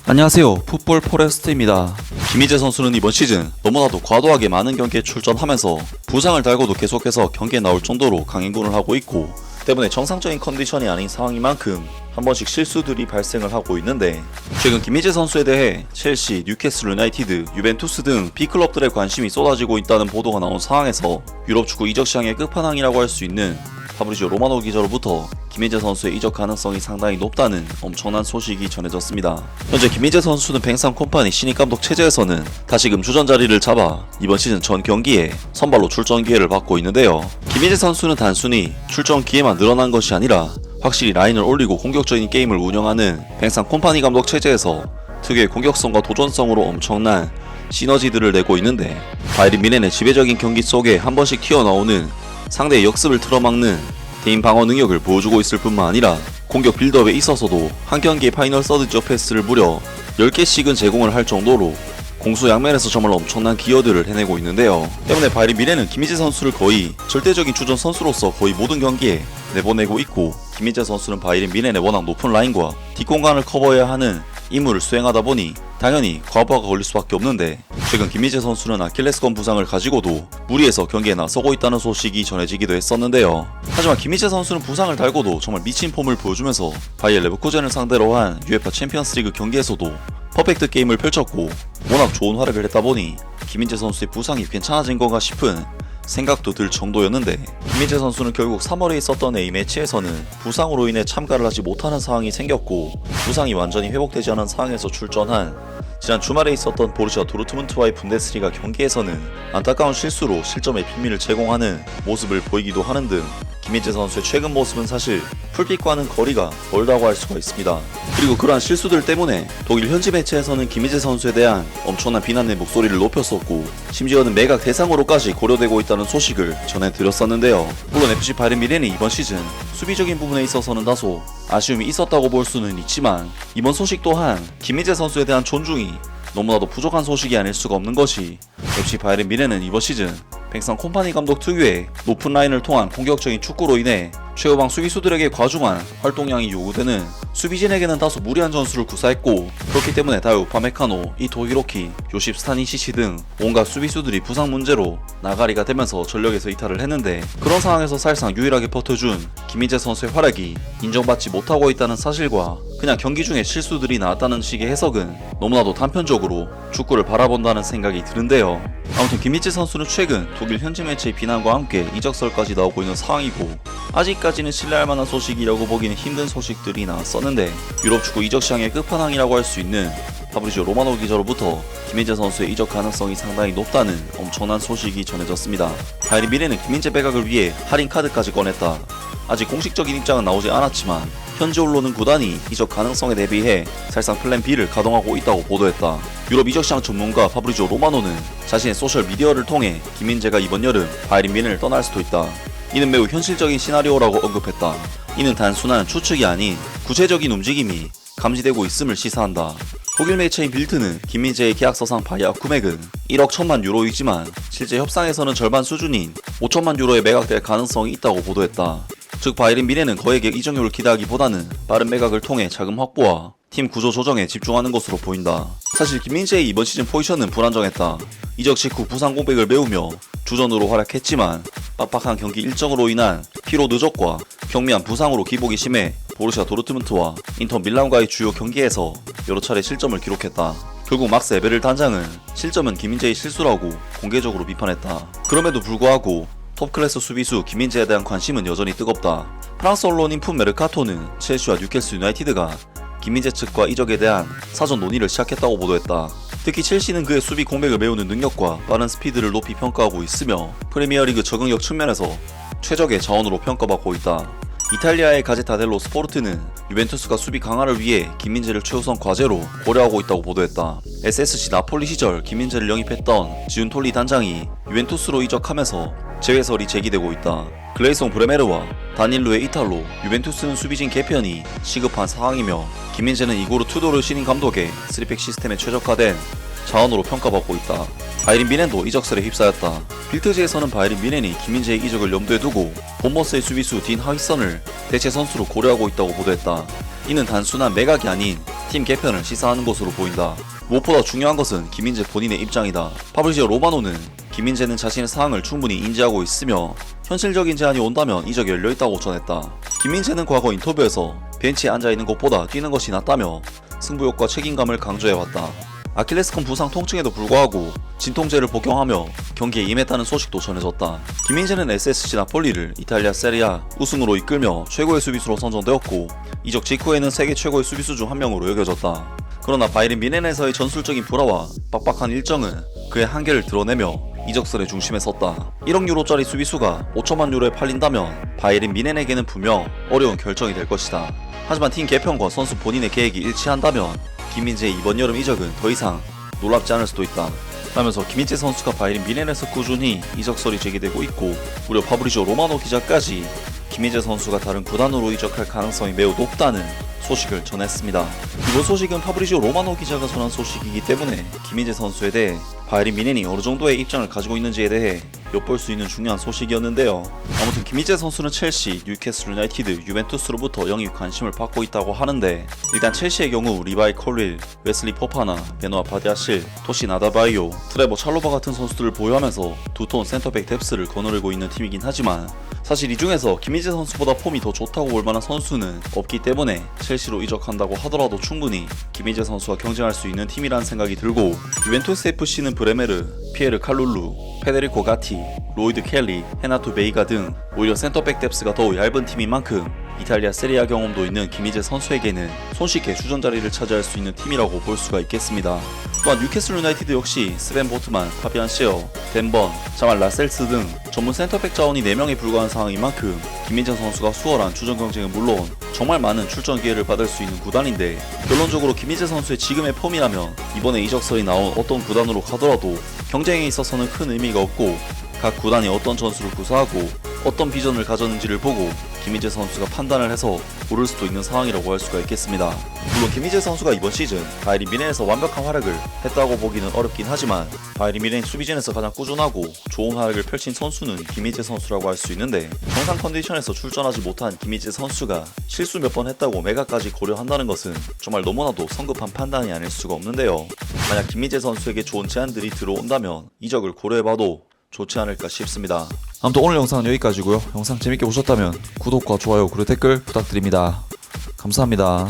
안녕하세요, 풋볼 포레스트입니다. 김희재 선수는 이번 시즌 너무나도 과도하게 많은 경기에 출전하면서 부상을 달고도 계속해서 경기에 나올 정도로 강행군을 하고 있고, 때문에 정상적인 컨디션이 아닌 상황인 만큼 한 번씩 실수들이 발생을 하고 있는데, 최근 김희재 선수에 대해 첼시, 뉴캐슬 유나이티드, 유벤투스 등 B클럽들의 관심이 쏟아지고 있다는 보도가 나온 상황에서 유럽 축구 이적 시장의 끝판왕이라고 할 수 있는 파브리지오 로마노 기자로부터 김희재 선수의 이적 가능성이 상당히 높다는 엄청난 소식이 전해졌습니다. 현재 김희재 선수는 뱅상 콤파니 신입 감독 체제에서는 다시금 주전 자리를 잡아 이번 시즌 전 경기에 선발로 출전 기회를 받고 있는데요. 김희재 선수는 단순히 출전 기회만 늘어난 것이 아니라 확실히 라인을 올리고 공격적인 게임을 운영하는 뱅상 콤파니 감독 체제에서 특유의 공격성과 도전성으로 엄청난 시너지들을 내고 있는데, 바이에른 뮌헨의 지배적인 경기 속에 한 번씩 튀어나오는 상대의 역습을 틀어막는 개인 방어 능력을 보여주고 있을 뿐만 아니라 공격 빌드업에 있어서도 한 경기의 파이널 서드 지역 패스를 무려 10개씩은 제공을 할 정도로 공수 양면에서 정말 엄청난 기여들을 해내고 있는데요. 때문에 바이에른 뮌헨은 김희재 선수를 거의 절대적인 주전 선수로서 거의 모든 경기에 내보내고 있고, 김희재 선수는 바이에른 뮌헨의 워낙 높은 라인과 뒷공간을 커버해야 하는 임무를 수행하다 보니 당연히 과부하가 걸릴 수밖에 없는데, 최근 김희재 선수는 아킬레스건 부상을 가지고도 무리해서 경기에 나서고 있다는 소식이 전해지기도 했었는데요. 하지만 김희재 선수는 부상을 달고도 정말 미친 폼을 보여주면서 바이엘 레버쿠젠을 상대로 한 UEFA 챔피언스리그 경기에서도 퍼펙트 게임을 펼쳤고, 워낙 좋은 활약을 했다 보니 김희재 선수의 부상이 괜찮아진 건가 싶은 생각도 들 정도였는데, 김희재 선수는 결국 3월에 있었던 A매치에서는 부상으로 인해 참가를 하지 못하는 상황이 생겼고, 부상이 완전히 회복되지 않은 상황에서 출전한 지난 주말에 있었던 보르시아 도르트문트와의 분데스리가 경기에서는 안타까운 실수로 실점의 비밀을 제공하는 모습을 보이기도 하는 등 김희재 선수의 최근 모습은 사실 풀빛과는 거리가 멀다고 할 수가 있습니다. 그리고 그러한 실수들 때문에 독일 현지 매체에서는 김희재 선수에 대한 엄청난 비난의 목소리를 높였었고, 심지어는 매각 대상으로까지 고려되고 있다는 소식을 전해드렸었는데요. 물론 FC 바이에른 뮌헨이 이번 시즌 수비적인 부분에 있어서는 다소 아쉬움이 있었다고 볼 수는 있지만, 이번 소식 또한 김희재 선수에 대한 존중이 너무나도 부족한 소식이 아닐 수가 없는 것이, FC 바이에른 뮌헨은 이번 시즌 뱅상 콤파니 감독 특유의 높은 라인을 통한 공격적인 축구로 인해 최후방 수비수들에게 과중한 활동량이 요구되는 수비진에게는 다소 무리한 전술을 구사했고, 그렇기 때문에 다요 우파메카노, 이토 히로키, 요십 스타니시시 등 온갖 수비수들이 부상 문제로 나가리가 되면서 전력에서 이탈을 했는데, 그런 상황에서 사실상 유일하게 버텨준 김희재 선수의 활약이 인정받지 못하고 있다는 사실과 그냥 경기 중에 실수들이 나왔다는 식의 해석은 너무나도 단편적으로 축구를 바라본다는 생각이 드는데요. 아무튼 김희재 선수는 최근 독일 현지 매체의 비난과 함께 이적설까지 나오고 있는 상황이고, 아직까지는 신뢰할 만한 소식이라고 보기는 힘든 소식들이 나왔었는데, 유럽 축구 이적 시장의 끝판왕이라고 할 수 있는 파브리지오 로마노 기자로부터 김희재 선수의 이적 가능성이 상당히 높다는 엄청난 소식이 전해졌습니다. 바이에른 뮌헨은 김희재 매각을 위해 할인 카드까지 꺼냈다. 아직 공식적인 입장은 나오지 않았지만 현지 언론은 구단이 이적 가능성에 대비해 사실상 플랜 B를 가동하고 있다고 보도했다. 유럽 이적 시장 전문가 파브리지오 로마노는 자신의 소셜 미디어를 통해 김희재가 이번 여름 바이에른 뮌헨을 떠날 수도 있다. 이는 매우 현실적인 시나리오라고 언급했다. 이는 단순한 추측이 아닌 구체적인 움직임이 감지되고 있음을 시사한다. 독일 매체인 빌트는 김희재의 계약서상 바이아웃 금액은 1억 1천만 유로이지만 실제 협상에서는 절반 수준인 5천만 유로에 매각될 가능성이 있다고 보도했다. 즉 바이에른 뮌헨은 거액의 이적료를 기대하기보다는 빠른 매각을 통해 자금 확보와 팀 구조 조정에 집중하는 것으로 보인다. 사실 김희재의 이번 시즌 포지션은 불안정했다. 이적 직후 부상 공백을 메우며 주전으로 활약했지만 빡빡한 경기 일정으로 인한 피로 누적과 경미한 부상으로 기복이 심해 보르시아 도르트문트와 인터 밀란과의 주요 경기에서 여러 차례 실점을 기록했다. 결국 막스 에베를 단장은 실점은 김희재의 실수라고 공개적으로 비판했다. 그럼에도 불구하고 톱클래스 수비수 김희재에 대한 관심은 여전히 뜨겁다. 프랑스 언론인 풋 메르카토는 첼시와 뉴캐슬 유나이티드가 김희재 측과 이적에 대한 사전 논의를 시작했다고 보도했다. 특히 첼시는 그의 수비 공백을 메우는 능력과 빠른 스피드를 높이 평가하고 있으며 프리미어리그 적응력 측면에서 최적의 자원으로 평가받고 있다. 이탈리아의 가제타 델로 스포르트는 유벤투스가 수비 강화를 위해 김민재를 최우선 과제로 고려하고 있다고 보도했다. SSC 나폴리 시절 김민재를 영입했던 지훈톨리 단장이 유벤투스로 이적하면서 재회설이 제기되고 있다. 글레이송 브레메르와 다닐루의 이탈로 유벤투스는 수비진 개편이 시급한 상황이며, 김민재는 이고르 투도르 신인 감독의 3백 시스템에 최적화된 자원으로 평가받고 있다. 바이에른 뮌헨도 이적설에 휩싸였다. 빌트지에서는 바이에른 뮌헨이 김민재의 이적을 염두에 두고 본머스의 수비수 딘 하위선을 대체 선수로 고려하고 있다고 보도했다. 이는 단순한 매각이 아닌 팀 개편을 시사하는 것으로 보인다. 무엇보다 중요한 것은 김민재 본인의 입장이다. 파브리지오 로마노는 김민재는 자신의 상황을 충분히 인지하고 있으며 현실적인 제안이 온다면 이적이 열려있다고 전했다. 김민재는 과거 인터뷰에서 벤치에 앉아있는 것보다 뛰는 것이 낫다며 승부욕과 책임감을 강조해왔다. 아킬레스건 부상 통증에도 불구하고 진통제를 복용하며 경기에 임했다는 소식도 전해졌다. 김민재는 SSC 나폴리를 이탈리아 세리아 우승으로 이끌며 최고의 수비수로 선정되었고 이적 직후에는 세계 최고의 수비수 중 한 명으로 여겨졌다. 그러나 바이에른 뮌헨에서의 전술적인 불화와 빡빡한 일정은 그의 한계를 드러내며 이적설의 중심에 섰다. 1억 유로짜리 수비수가 5천만 유로에 팔린다면 바이에른 뮌헨에게는 분명 어려운 결정이 될 것이다. 하지만 팀 개편과 선수 본인의 계획이 일치한다면 김민재의 이번 여름 이적은 더 이상 놀랍지 않을 수도 있다. 라면서 김민재 선수가 바이에른 뮌헨에서 꾸준히 이적설이 제기되고 있고 무려 파브리지오 로마노 기자까지 김민재 선수가 다른 구단으로 이적할 가능성이 매우 높다는 소식을 전했습니다. 이번 소식은 파브리지오 로마노 기자가 전한 소식이기 때문에 김민재 선수에 대해 바이에른 뮌헨이 어느 정도의 입장을 가지고 있는지에 대해 엿볼 수 있는 중요한 소식이었는데요. 아무튼 김민재 선수는 첼시, 뉴캐슬 유나이티드, 유벤투스로부터 영입 관심을 받고 있다고 하는데 일단 첼시의 경우 리바이 콜릴, 웨슬리 포파나, 베노아 바디아실, 토시 나다바이오, 트레버 찰로바 같은 선수들을 보유하면서 두톤 센터백 뎁스를 거느리고 있는 팀이긴 하지만 사실 이 중에서 김민재 선수보다 폼이 더 좋다고 볼 만한 선수는 없기 때문에 첼시로 이적한다고 하더라도 충분히 김민재 선수와 경쟁할 수 있는 팀이라는 생각이 들고 유벤투스 FC는 브레메르, 피에르 칼룰루, 페데리코 가티, 로이드 켈리, 헤나토 베이가 등 오히려 센터백 뎁스가 더 얇은 팀인 만큼 이탈리아 세리아 경험도 있는 김민재 선수에게는 손쉽게 주전 자리를 차지할 수 있는 팀이라고 볼 수가 있겠습니다. 또한 뉴캐슬 유나이티드 역시 스벤 보트만, 파비안 시어, 덴번, 자말 라셀스 등 전문 센터백 자원이 4명에 불과한 상황인 만큼 김민재 선수가 수월한 주전 경쟁은 물론 정말 많은 출전 기회를 받을 수 있는 구단인데 결론적으로 김민재 선수의 지금의 폼이라면 이번에 이적설이 나온 어떤 구단으로 가더라도 경쟁에 있어서는 큰 의미가 없고 각 구단이 어떤 전술을 구사하고 어떤 비전을 가졌는지를 보고 김민재 선수가 판단을 해서 고를 수도 있는 상황이라고 할 수가 있겠습니다. 물론 김민재 선수가 이번 시즌 바이에른 뮌헨에서 완벽한 활약을 했다고 보기는 어렵긴 하지만 바이에른 뮌헨 수비진에서 가장 꾸준하고 좋은 활약을 펼친 선수는 김민재 선수라고 할 수 있는데 정상 컨디션에서 출전하지 못한 김민재 선수가 실수 몇 번 했다고 매각까지 고려한다는 것은 정말 너무나도 성급한 판단이 아닐 수가 없는데요. 만약 김민재 선수에게 좋은 제안들이 들어온다면 이적을 고려해봐도 좋지 않을까 싶습니다. 아무튼 오늘 영상은 여기까지고요. 영상 재밌게 보셨다면 구독과 좋아요 그리고 댓글 부탁드립니다. 감사합니다.